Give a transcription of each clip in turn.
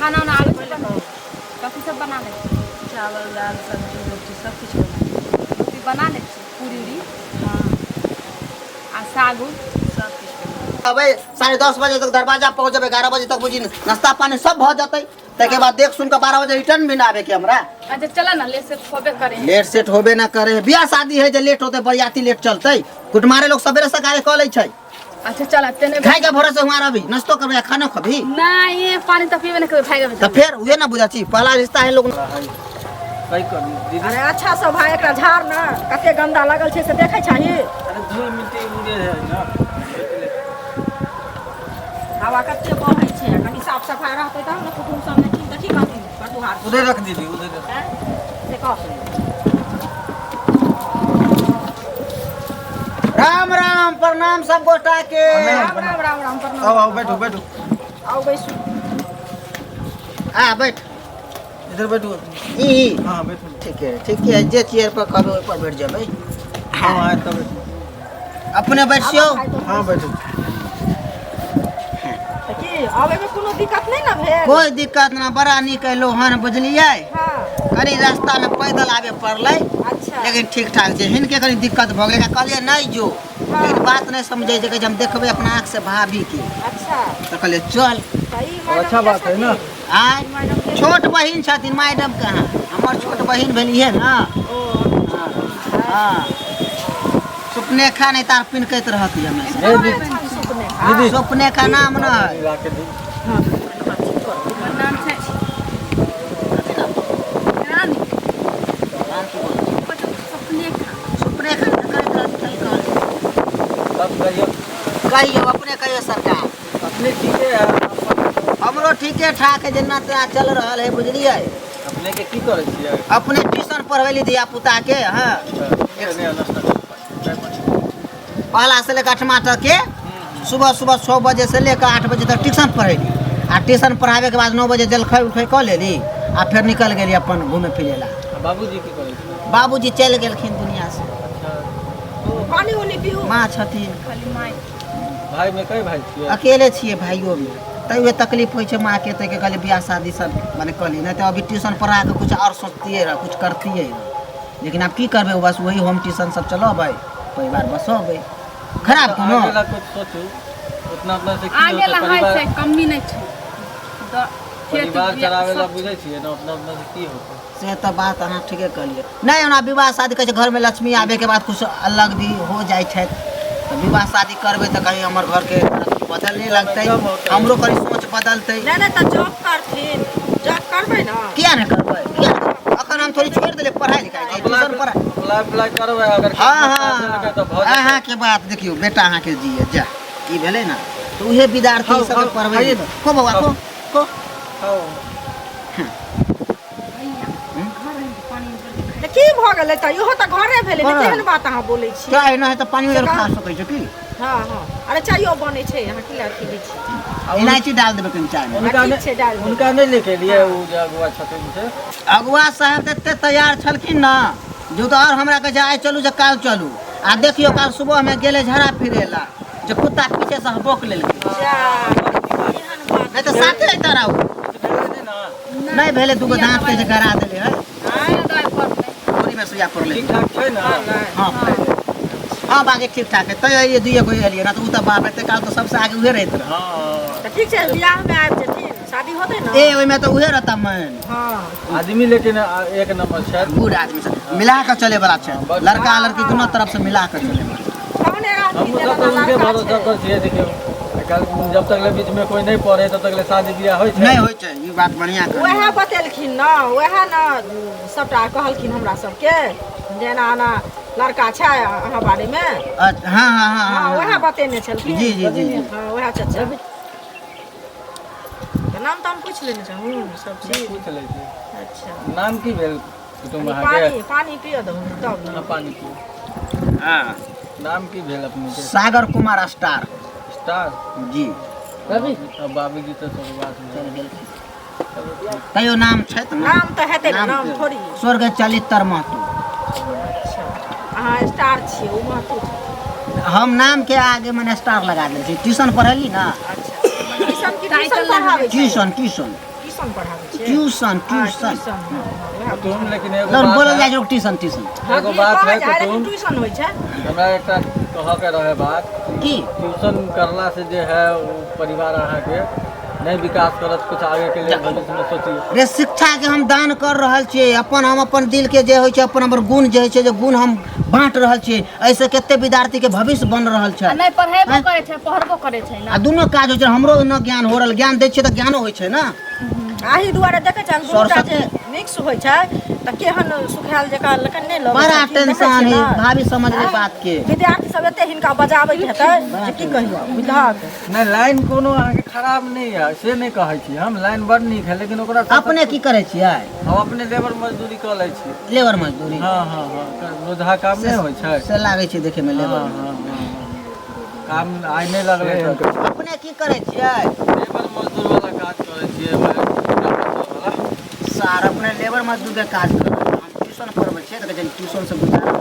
खाना उना आलू कथी सब बना ले? चावल दाल सब्जी रोटी सब कुछ बना रोटी बना ले पूरी उरी हाँ आ साग उग सब कुछ अबे 10:30 बजे तक दरवाजा पहुंच जाबे 11 बजे तक बुझी नाश्ता पानी सब भ जतै तके बाद देख सुन के 12 बजे रिटर्न भी ना आवे के हमरा अच्छा चला ना ले से खोबे करे लेट सेट होबे ना करे बियाह शादी है जे लेट होते बरियाती लेट चलते कुटमारे लोग सवेरे से काहे क लै छै अच्छा चला तेने खाए के भरोसे हमारा भी नाश्तो करबे खाना खबी नहीं ये पानी तो पीबे नहीं करे भाई तो फिर उहे ना बुझा छी पहला रिश्ता है लोग कई कर दीदी अरे अच्छा सब भाई एकरा झाड़ ना कते गंदा लगल छै से देखे छही अरे धूल मिट्टी उड़े है ना हवा कते बहै छै कनी साफ सफाई रहतै तब ना कुटुम सब ने ठीक देखी कहती पटुहार उधर रख दीदी उधर रख। से कह राम राम प्रणाम सब गोटा के राम राम राम राम प्रणाम आओ आओ बैठो बैठो आओ बैसू आ बैठ इधर बैठो ई हाँ बैठो ठीक है जे चेयर पर कहबे ओइ पर बैठ जाबे हाँ आए तब बैठो अपने बैठियो हाँ बैठो त की आवे में कोनो दिक्कत नहीं ना भेल कोई दिक्कत ना बड़ा निक है लोहन बुझलिए हां कनी रास्ता में पैदल आवे पड़लै अच्छा लेकिन ठीक ठाक छै हिनके कनी दिक्कत भ गेलै कहलिए नहीं जो लेकिन बात नहीं समझे छै कि हम देखबे अपना आँख से भाभी की अच्छा तो कहलिए चल सही अच्छा बात है ना आय छोट बहिन छथिन मैडम कहाँ हमर छोट बहिन भेलिए ना हाँ सुपनेखा नहीं तार पिनकैत रहती हमेशा ए दीदी दीदी सुपनेखा नाम न है ला के दी नाम छै रानी सपने का सुपनेखा करैत रहती तब कहियो कहियो अपने कहियो सरकार अपने ठीक है हमरो ठीके ठाक है जेना तेना चल रहल है बुझलिए अपने के की करे छियै अपने ट्यूशन पढ़वेली धिया पुता के हाँ नहीं नाश्ता पहला से लेकर 8वां तक के सुबह 6 बजे से लेकर 8 बजे तक ट्यूशन पढ़ेली आ ट्यूशन पढ़ावे के बाद 9 बजे जलखै उठै कऽ लेली आ फिर निकल गेली अपन घूमे फिरे ला बाबूजी की करे छियै बाबूजी चलि गेलखिन दुनिया से पानी उनी पियो माँ छथिन खाली माई भाई में कई भाई छियै अकेले छिए भाइयों में तैयो तकलीफ होइ छै माँ के तै के कहलिए बियाह शादी सब माने कली नहीं तो अभी ट्यूशन पढ़ा के कुछ और सोचतिए रह कुछ करतिए रह लेकिन अब की करबे बस वही होम ट्यूशन सब चलबै परिवार बसबै खराब कोनो आगे ला कुछ सोचू उतना अपना से की आगे होतै, ला है परिवार से कमी नहीं छै परिवार चलावे ला बुझै छियै ना अपना अपना से की होतै से तो बात अहाँ ठीके कहलिए नहीं ओना विवाह शादी कहै छै घर में लक्ष्मी आवे के बाद कुछ अलग भी हो जाइ छै तो विवाह शादी करबै तो कहीं हमर घर के बदलने लगतै हमरो कहीं सोच बदलतै नहीं त जॉब करथिन जॉब करबै ना किया नहीं करबै किया अखन हम थोड़ी छोड़ देले पढ़ाई लिखाई ट्यूशन पढ़ाई अप्लाई करबै अगर हाँ तो बहुत अहाँ के बात देखियो बेटा अहाँ के जिए जा ई भेलै ना तो उहे विद्यार्थी खाओ, सब खाओ, पढ़बै खाइए ना। को बौआ को को खाओ त की भ गेलै त इहो त घरे भेलै हाँ। केहन बात अहाँ बोलै छी क्या एना है तो पानी में खा सकै छै की हां हां अरे चायो बनै छै अहाँ की लाठी दै छी इलायची डाल देबै कनि चाय में उनका ठीक छै, डाल दो। उनका नहीं लेके लिए वो जो अगुआ छथिन से अगुआ साहब एते तैयार छलखिन ना जो तो और हमरा कहे आइ चलू जे काल चलू आ देखियो काल सुबह में गेले झड़ा फिरे ला जो कुत्ता पीछे से भोक लेलकै नहीं तो साथे है तारा नहीं भेले दुगो दांत के जे गड़ा देले है पूरी में सुइया पड़ले ठीक ठाक छै ना हां हां बाकी ठीक ठाक है तय ये दुइए गो एलिए ना तो उ त बाप एते काल तो सबसे आगे उहे रहत रहे हाँ त ठीक छै बियाह में आबि जेथिन शादी होतै ना ए ओइ में तो उहे रहता मन हां आदमी लेकिन एक नंबर छै बूढ़ आदमी से मिला के चले वाला छै लड़का लड़की दोनों तरफ से मिला के चले वाला कौने हम आदमी सब तो उनके भरोसा पर छियै देखियो कल जब तक ले बीच में कोई नहीं पढ़े तब तक ले शादी बियाह होय छै नहीं होय छै ई बात बढ़िया कर वएह बतेलखिन ना वएह ना सबटा कहलखिन हमरा सबके जेना ना लड़का छै अहाँ बारे में अच्छा हां हां हां हां हां वएह बतेने छलखिन जी जी जी हां वएह चाचा त नाम तो हम पूछ लेने चाहूँ सब चीज पूछ लै छी अच्छा नाम की भेल कुटुम्ब अहाँ पानी के पानी पियो दो तब ना ना पानी की हां नाम की भेल अपने के सागर कुमार स्टार स्टार जी अब बाबूजी तो सब बात में तैयो नाम छै त नाम तो हेतै ना नाम नाम के- थोड़ी स्वर्ग चलितर महतो अच्छा अहाँ स्टार छियै ओ महतो छै। हम नाम के आगे मैंने स्टार लगा देले छी ट्यूशन पढ़ली ना अच्छा ट्यूशन की ट्यूशन पढ़ाबै छै ट्यूशन ट्यूशन ट्यूशन ट्यूशन पढ़ाबै छियै ट्यूशन तुम लेकिन एगो लड़ बात बोलल है, जाइ छै ट्यूशन एगो बात है कि तुम ट्यूशन होइ छै हमरा एकटा कह के रहे बात की ट्यूशन करला से जे है वो परिवार अहाँ के नहीं विकास करत, कुछ आगे के लिए भविष्य में सोचिए। रे शिक्षा के हम दान कर रहल छियै, अपन हम अपन दिल के जे होइ छै, अपन हमर गुण जे होइ छै, जे गुण हम बाँट रहल छियै, ऐसे कते विद्यार्थी के भविष्य बन रहल छै। नहीं पढ़ेबो करे छै पढ़बो करे छै आ ना। दुनो काज होइ छै, हमरो न ज्ञान हो रहल, ज्ञान दै छियै तऽ ज्ञानो होइ छै ना। आही दुआरे देखै छै दुटा जे मिक्स होइ छै त केहन सुखायल जका लकन नै लगै बड़ा छै। टेंशन है, भाभी समझ ले बात के। विद्यार्थी सब एते हिनका बजाबै हेतै जे की कहियो बुझलक। नहीं लाइन कोनो अहाँ के खराब नहीं है, से नहीं कहै छी हम, लाइन बड़ नीक है, लेकिन ओकरा अपने की करे छियै? हम अपने लेबर मजदूरी कर लै छी। लेबर मजदूरी हाँ हाँ हाँ, रोजहा काम नहीं होइ छै। से लागै छै देखे में लेबर हाँ, हाँ, हाँ, काम आइ नहीं लगले तो अपने की करे छियै? लेबर मजदूर वाला काज करे छियै भाई। सार अपने लेबर मजदूर के काज कर, हम ट्यूशन पढ़बै छियै तऽ कहै ट्यूशन से गुजारा।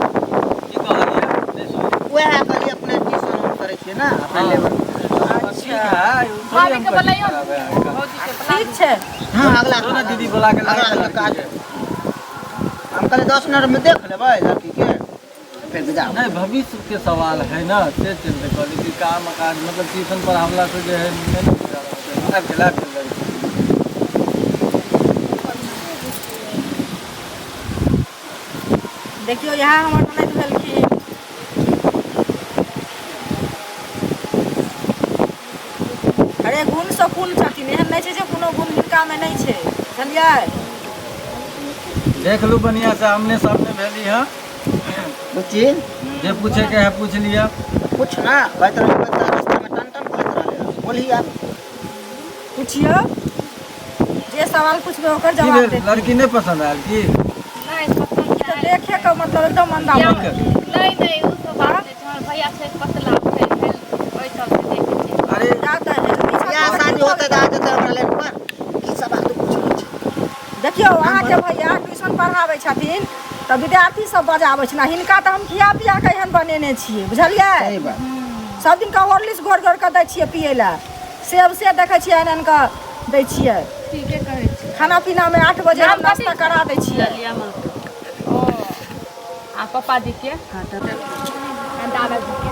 की कहलिए नहीं सुनी। वएह कहलिए अपने ट्यूशन हम करे छियै ना, अपने हाँ। लेबर। ठीक है वो थोड़ी भाभी हम के कर बोलैयो सकते हैं। भौजी के बोला ठीक छै हाँ अगला तो ना दीदी बोला के अगला लगा काज हम कहले 10 मिनट में देख लेबै लड़की के फिर विदा। नहीं भविष्य के सवाल है ना, से चलते कहली कि काम काज मतलब ट्यूशन पर हमला से जो है नहीं गुजारा होता है। देखियो यहाँ हमर ननद भेलखिन अरे गुण से गुण छथिन, एहन नहीं छै जे कोनो गुण हिनका में नहीं छै बुझलियै। देख लू बढ़िया से आमने सामने भेली है, बुच्ची जे पूछे के है पूछ लिया। कुछ ना बैठ रहे रास्ता में टन टन करत रहले, बोली आप पूछियो जे सवाल पूछबे ओकर की जवाब भेल, दे। लड़की नहीं पसंद आयल की? नहीं पसंद तो है। देखे का मतलब एकदम अंधा या- बन नहीं नहीं उ सब बात नहीं छै, हमर भैया छै पतला छै, ओइ सब से देखे छै। अरे जाता है या शादी होते तो आ जेते हमरा लाइन पर की सब बात पूछै छै। देखियो अहाँ के भैया ट्यूशन पढ़ाबै छथिन तऽ विद्यार्थी सब बजाबै छै ना, हिनका तऽ हम खिया पिया के एहन बनेने छियै बुझलियै। सही बात। सब दिन का हॉर्लिक्स घोर घोर के दै छियै पियै लए, सेब से देखै छियै एहन के दै छियै। ठीके कहै छै। खाना पीना में 8 बजे हम नाम नाश्ता कथी? करा दै छियै। ओ आ पापा जी के आ दादा जी के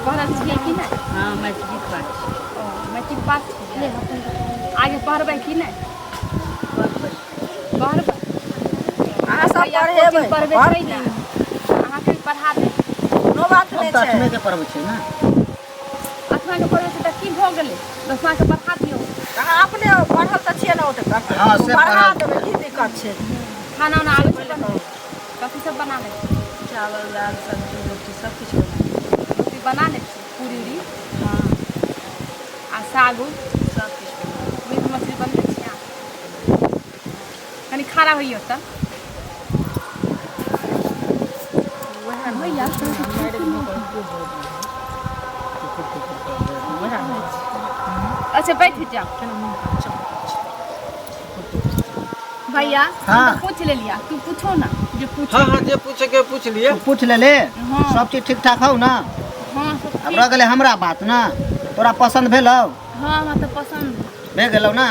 पढ़ल छियै कि नहीं? हाँ मैट्रिक पास ओ मैट्रिक पास छियै, आगे पढ़बै कि नहीं? पढ़बै अहाँ सब भैया पढ़ेबै कोचिंग पढ़बै छै ने, अहाँ के पढ़ा दे। कोनो बात हम नहीं तऽ छै। अठमे के पढ़बै छै ना। 8वां के पढ़बै छै तऽ की भऽ गेलै, 10वां के पढ़ा दियौ। अहाँ अपने पढ़ल तऽ छियै ना, ओते हाँ, से पढ़ा पढ़ल। देबै की दिक्कत छै। खाना उना आबै छै बनाबै? कथी सब बना लै छी? चावल दाल सब्जी रोटी सब कुछ बना रोटी बना लै छी, पूरी उरी आ साग उग सब कुछ बना। मीट मछली बनबै छी अहाँ? कनी खड़ा होइयो तऽ भैया अच्छा बैठ जाओ भैया। हाँ। हम तो पूछ ले लिया, तू पूछो ना जो पूछो। हाँ हाँ जे पूछे के पूछ लिए। पूछ ले ले हाँ। सब चीज ठीक ठाक हौ ना। हाँ सब अब ठीक। रह गेलै हमरा बात ना, तोरा पसंद भेलौ? हाँ हमरा तो पसंद भे गेलौ ना।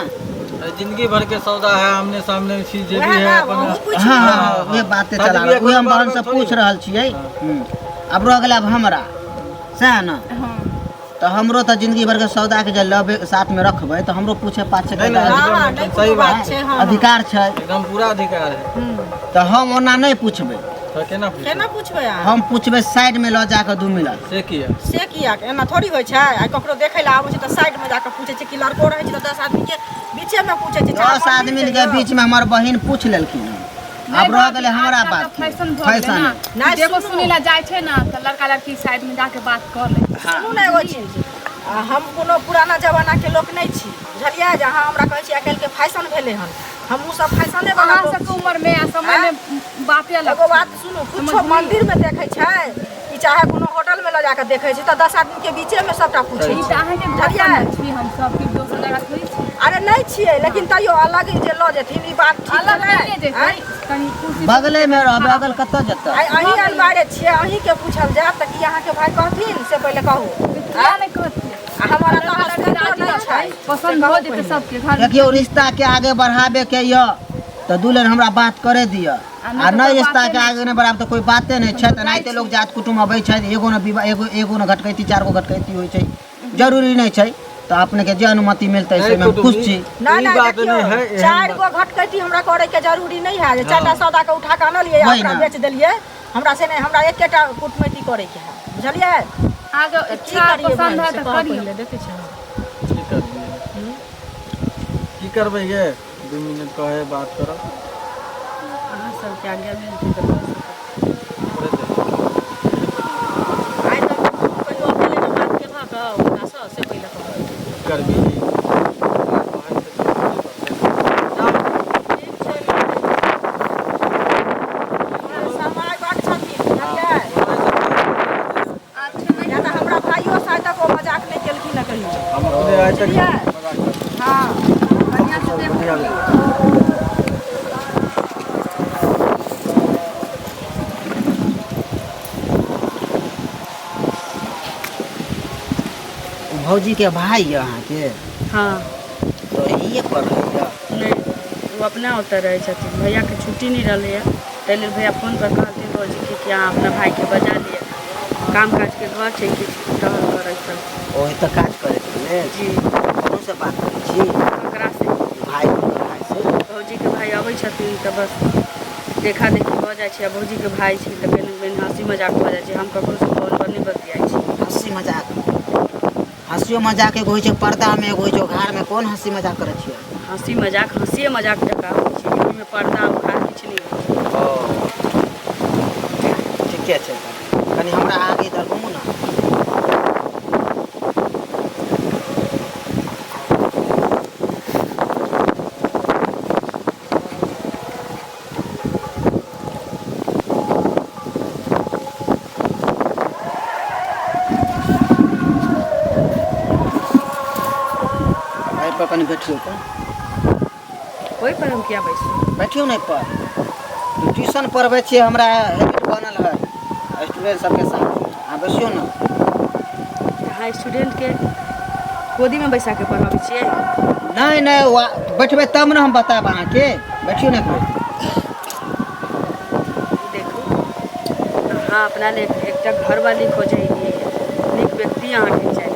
जिंदगी भर के सौदा है, आमने सामने चीज जे भी वएह है ना अपन। हमहूँ पूछि हाँ लियै। हाँ उहे बाते शादी चला बियाह उहे हम कोनो बहन से बात थोड़ी पूछ है। रहल छियै। हाँ। अब रह गेलै अब हमरा सएह ना। हाँ तो हमरो तो जिंदगी भर के सौदा के जे लव साथ में रखबै तो हमरो पूछे पाछे के नहीं, नहीं, हाँ हाँ नहीं सही कोनो बात बात छै। हाँ अधिकार छै। एकदम पूरा अधिकार है। तो हम ओना नहीं पूछबै, तो केना पूछ? केना पूछबै अहाँ? हम पूछबै साइड में ल जाके 2 मिनट। से किया? से किया एना थोड़ी होइ छै। आ ककरो देखै लए आबै छै तऽ साइड में जाके पूछै छै कि लड़को रहै छै तऽ 10 आदमी के बीचे में पूछै छै। 10 आदमी के बीच में हमर बहिन पूछ लेलखिन हन। अब रह गेलै हमरा बात की? फैशन भऽ गेलै फैशन ना। नहीं, देखो सुनू। सुनी ला जाइ छै ना तऽ लड़का लड़की साइड में जाके बात कर ले। सुनू ने एगो चीज, हम कोनो पुराना जमाना के लोक नहीं छी बुझलियै। जे अहाँ हमरा कहै छी आइ काल्हि के फैशन भेलै हन, हमहूँ सब फैशने वाला अहाँ लोक सबके छी। उम्र में आ समय में बाते अलग एगो छै। बात सुनू, कुछो समझलियै? मंदिर में देखै छै कि चाहे कोनो होटल में ल जाके देखै छै तऽ 10 आदमी के बीचे में सबटा पूछै ई छै। तऽ अहाँके बुझलियै? घर छी हम सब की दोसर जगह थोड़ी छी। अरे नहीं छियै, लेकिन तैयो अलग जे ल जेथिन ई बात ठीक अलग है। नहीं जेतै, कनी कुर्सी बगले में रहबै, अगल कतऽ जेतै? अहीं अनबारे छियै, अहीं के पूछल जायत तऽ की अहाँ के भाई कहथिन से पहिले कहू। किया नहीं कहती हमारा तो हस्बैंड नहीं छै पसंद हो जेतै सबके घर में। देखियो रिश्ता के आगे बढ़ावे के य तो दुल्हन हमरा बात करे दिया आ नहीं रिश्ता के आगे नहीं बढ़ावे तो कोई बाते नहीं छै। एनाहिते लोग जात कुटुम अबै छै एगो न विवाह एगो न घटकैती 4 गो घटकैती होइ छै जरूरी नहीं छै तो अपने के जे अनुमति मिलते से हम खुश छी। ना ना बात देखियो नहीं है, 4 गो घटकैती हमरा करे के जरूरी नहीं है। 4टा सौदा के उठा के आनलिए वही अपना ना। बेच देलिए हमरा से नहीं हमरा एकेटा कुटमैती करे के है बुझलिए। आगे अच्छा पसंद है तो करियो। देखे छै की करबिए की करबै ये 2 मिनट कहे बात करब अहाँ सबके आगे में तो आइ तक कहियो अकेले में बात के भाग ओकरा से पहिले कहब करबी समय बात छथिन बुझलिए। या तो हमरा भाइयो साथ तक वो मजाक नहीं केलखिन न कहियो हम अपने आज तक बुझलिए। हाँ बढ़िया से देख बढ़िया लियो। भौजी के भाई है अहाँ के हाँ तो ये पर है नहीं वो अपना उतर रहे छथिन भैया के छुट्टी नहीं रही है पहले भैया फोन पर कहते रोजी के कि अहाँ अपना भाई के बजा लिए काम काज के घर छै कि टहल करे सब ओही तो काज करे छले जी कौन से बात करै छी ओकरा से भाई से भौजी के भाई अबै छथिन तऽ बस देखा देखी भऽ जाइ छै आ भौजी के भाई छै तऽ कनि हँसी मजाक भऽ जाइ छै हम ककरो से फोन पर नहीं बतियाइ छी हंसी मजाक हंसियो मजाक एगो होइ छै पर्दा में एगो होइ छै घर में कोन हंसी मजाक करे छियै हंसी मजाक हंसिए मजाक जकाँ होइ छै एहिमे पर्दा उखाड़ किछु नहीं होइ छै ठीके छै कनी हमरा आगे इधर घुमू ना एहि पर कनी बैठियो तो ओहि पर हम किया बैसू बैठियो नहीं पर ट्यूशन पढ़बै छियै हमरा हैबिट बनल है स्टूडेंट सबके साथ अहाँ बैसियो ना अहाँ स्टूडेंट के गोदी में बैसा के पढ़ाबै छियै नहीं नहीं बैठबै तब ना हम बताब अहाँके बैठियो नहीं करू देखू अहाँ अपना ले एकटा घरवाली खोजै लिए नीक व्यक्ति अहाँके चाही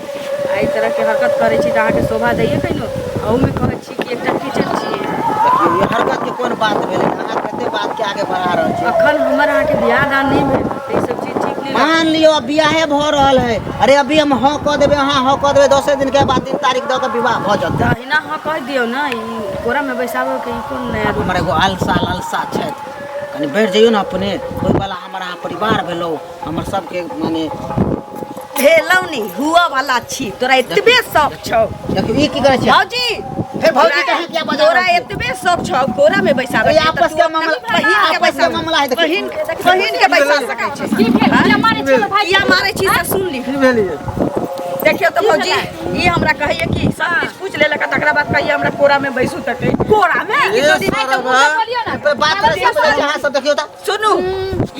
आ एहि तरह के हरकत करै छी तऽ अहाँके शोभा दैये कहिनो अहूमे कहै छी कि एकटा टीचर छियै देखियो ये हरकत के कोन बात भेलै अहाँ कते बात के आगे बढ़ा रहल छी अखन हमर अहाँके बियाह दान नहीं भेल तऽ ई सब चीज ठीक नहीं मान लियो अब बियाहे भ रहल है अरे अभी हम हाँ कह देबै अहाँ हाँ कह देबै 10 दिन के बाद 3 तारीख दऽ के विवाह भ जेतै तहिना हाँ कह दियौ ना ई कोरा में बैसाबो के ई कोन नया रूप हमर एगो अलसा छथि कनी बैठ जइयो ना अपने कोई वाला हमर अहाँ परिवार भेलौ हमर सबके माने भेलौ नहीं हुआ वाला छी तोरा एतबे शौक छौ देखियो ई की करै छै भौजी फिर भौजी कहाँ किया बजा तोरा एतबे शौक छौ कोरा में बैसाबे ये आपस के मामला है देखियो बहिन के बैसा सकै छी की भेल किया मारै छियै भाई किया मारै छी से सुन ली की भेलिए देखियो तो भौजी ई हमरा कहैये कि सब चीज पूछ लेलक तकरा बाद कहिए हमरा कोरा में बैसू तक कोरा में बोलियो ना पे बात करै छी अहाँ सब देखियो त सुनू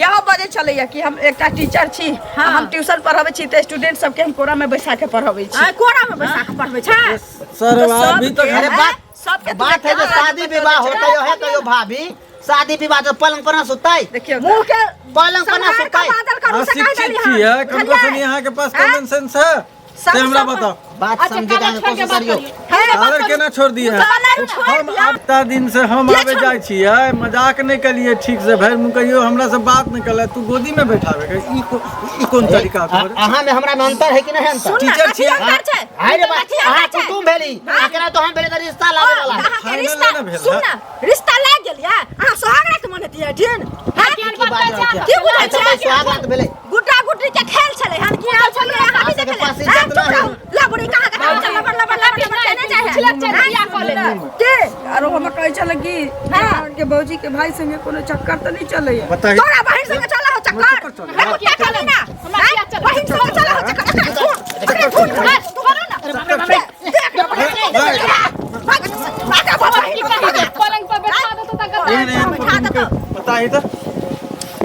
यह बजे चलैया कि हम एकटा टीचर छी हम ट्यूशन पढ़ाबै छी तऽ स्टूडेंट सबके हम कोरा में बैसा के पढ़ाबै छी कोरा में बैसा के पढ़बै छै सर अभी तो अरे बात है जो शादी विवाह होता है कहियो भाभी शादी विवाह तो पलंग पर ना सुतै देखियो मुंह के पलंग पर ना सुतै शिक्षित छियै कम से कम यहाँ के पास कॉमन सेंस है से हमरा बताओ बात समझे का कोशिश करियो अगर केना छोड़ दिए हम इतना दिन से हम आवे जाय छियै मजाक नहीं कलिए ठीक से भैर मुँह कहियो हमरा से बात नहीं कले तू गोदी में बैठावे के ई कोन तरीका तोहर अहाँ में हमरा में अंतर है कि नहीं अंतर टीचर छियै हाय रे बात अहाँ कुटुम भेली एकरा तो हम भेले त रिश्ता लागे वाला फाइनल ना भेल सुन ना रिश्ता लाग गेल या अहाँ सोहागरात मनतियै ठीक की बात है की बुझै छै स्वागत भेले गुड्डा गुड्डी के खेल छलै हन की हाल छलै अहाँ भी के पास देखले इज्जत ना है लाबड़ी कहाँ के लबर लबर लबर कहने चाहे के आरो हम कहै छल कि के भौजी के भाई संगे कोनो चक्कर त नहीं चलैया बताइए तोरा बहिन संगे चला हो चक्कर हम क्या चले ना बहिन संगे चला हो चक्कर फोन करो ना पलंग पर बैठा दो तो तक बताइए तो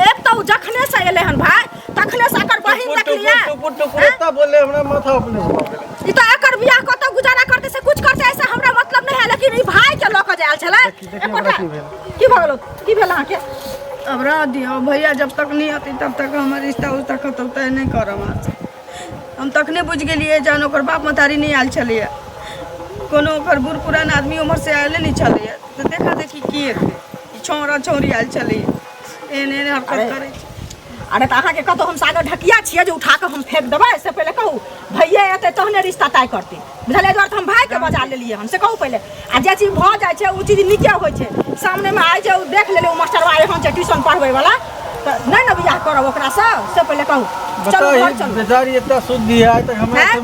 एक तो जखने से एले हन भाई अखले साकर बहिन देखलिए टुकुर बोले हमरा माथा अपने हो गेल। ई तो एकर बियाह कतौ गुजारा करते से कुछ करते ऐसा हमरा मतलब नहीं है, लेकिन ई भाई के लक जायल छले। की भगलो की भेल अहाँ के? अब रह दियो भैया, जब तक नहीं आती तब तक हमार रिश्ता उस्ता खत्म तय नहीं करब। हम तखने बुझ गेलिए जान ओकर बाप मतारी नहीं आयल छलिए, कोनो ओकर बूढ़ पुरान आदमी उम्र से आयल नहीं छलिए, तो देखा देखी की छौरा छौरी आयल छलिए, एहन एहन हरकत करे। अरे तो अहाँ के कतो हम सागर ढकिया छिए जे उठा के हम फेंक देबै? इससे पहले कहू भैया एते तहने रिश्ता तय करते, बुझलिए? द्वार हम भाई के बजा लेलिए हम, से कहू पहले। आ जे चीज भ जाय छै उ चीज नीके होय छै, सामने में आइ जे देख लेले उ मास्टरवा एहन छै ट्यूशन पढ़बै वाला, त नै न बियाह करब ओकरा से पहले कहू। चलो घर चलो। बेचारी इतना शुद्ध है, आज तक हमरा से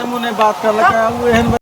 मुंह बात करलक, एहन